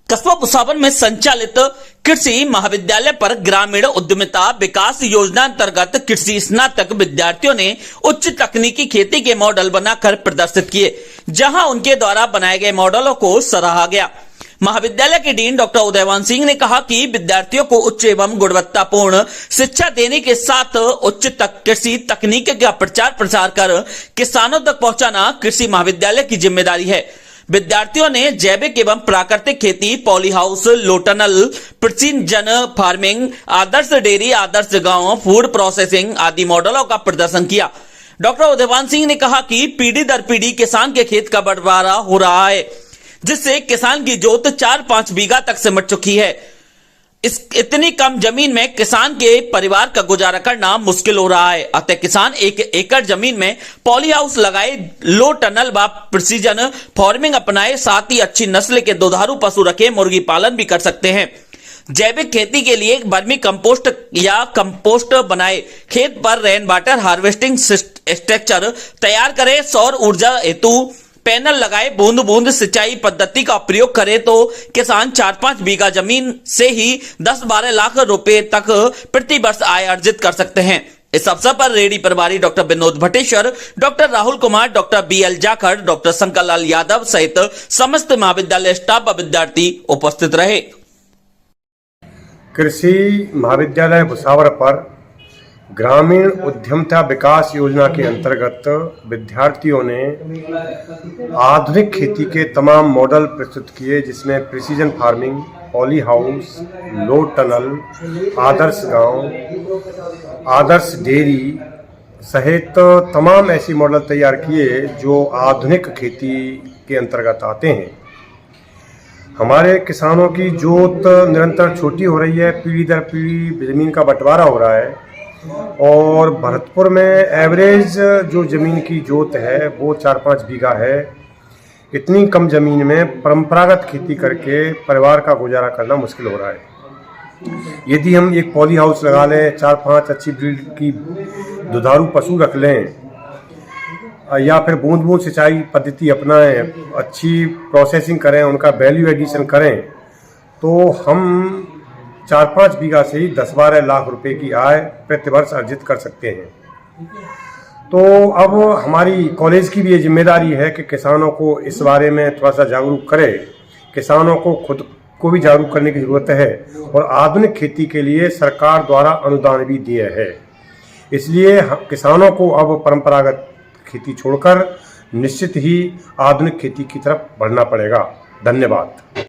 कस्बा भुसावल में संचालित कृषि महाविद्यालय पर ग्रामीण उद्यमिता विकास योजना अंतर्गत कृषि स्नातक विद्यार्थियों ने उच्च तकनीकी खेती के मॉडल बनाकर प्रदर्शित किए, जहां उनके द्वारा बनाए गए मॉडलों को सराहा गया। महाविद्यालय के डीन डॉक्टर उदयवान सिंह ने कहा कि विद्यार्थियों को उच्च एवं गुणवत्तापूर्ण शिक्षा देने के साथ उच्च कृषि तकनीक का प्रचार प्रसार कर किसानों तक पहुंचाना कृषि महाविद्यालय की जिम्मेदारी है। विद्यार्थियों ने जैविक एवं प्राकृतिक खेती, poly house, low tunnel, precision farming, आदर्श डेयरी, आदर्श गांव, फूड प्रोसेसिंग आदि मॉडलों का प्रदर्शन किया। डॉक्टर उदयवान सिंह ने कहा कि पीढ़ी दर पीढ़ी किसान के खेत का बंटवारा हो रहा है, जिससे किसान की जोत 4-5 बीघा तक सिमट चुकी है। इतनी कम जमीन में किसान के परिवार का गुजारा करना मुश्किल हो रहा है। अतः किसान 1 एकड़ जमीन में पॉली हाउस लगाए, लो टनल व प्रिसीजन फार्मिंग अपनाए, साथ ही अच्छी नस्ल के दुधारू पशु रखे, मुर्गी पालन भी कर सकते हैं। जैविक खेती के लिए वर्मी कंपोस्ट या कंपोस्ट बनाए, खेत पर रेन वाटर हार्वेस्टिंग स्ट्रक्चर तैयार करें, सौर ऊर्जा हेतु पैनल लगाए, बूंद बूंद सिंचाई पद्धति का प्रयोग करे तो किसान 4-5 बीघा जमीन से ही 10-12 लाख रुपए तक प्रति वर्ष आय अर्जित कर सकते हैं। इस अवसर पर रेडी प्रभारी doctor Vinod Bhatteshwar, doctor Rahul Kumar, doctor BL Jakhar, doctor Shankar Lal Yadav सहित समस्त महाविद्यालय स्टाफ व विद्यार्थी उपस्थित रहे। कृषि महाविद्यालय भुसावल पर ग्रामीण उद्यमिता विकास योजना के अंतर्गत विद्यार्थियों ने आधुनिक खेती के तमाम मॉडल प्रस्तुत किए, जिसमें precision farming, poly house, low tunnel, आदर्श गांव, आदर्श डेयरी सहित तमाम ऐसी मॉडल तैयार किए जो आधुनिक खेती के अंतर्गत आते हैं। हमारे किसानों की जोत निरंतर छोटी हो रही है, पीढ़ी दर पीढ़ी जमीन का बंटवारा हो रहा है और भरतपुर में एवरेज जो ज़मीन की जोत है वो 4-5 बीघा है। इतनी कम ज़मीन में परंपरागत खेती करके परिवार का गुजारा करना मुश्किल हो रहा है। यदि हम एक पॉली हाउस लगा लें, 4-5 अच्छी ब्रीड की दुधारू पशु रख लें या फिर बूंद बूंद सिंचाई पद्धति अपनाएं, अच्छी प्रोसेसिंग करें, उनका वैल्यू एडिशन करें, तो हम 4-5 बीघा से ही 10-12 लाख रुपए की आय प्रति वर्ष अर्जित कर सकते हैं। तो अब हमारी कॉलेज की भी ये जिम्मेदारी है कि किसानों को इस बारे में थोड़ा सा जागरूक करें। किसानों को खुद को भी जागरूक करने की ज़रूरत है और आधुनिक खेती के लिए सरकार द्वारा अनुदान भी दिया है। इसलिए किसानों को अब परंपरागत खेती छोड़कर निश्चित ही आधुनिक खेती की तरफ बढ़ना पड़ेगा। धन्यवाद।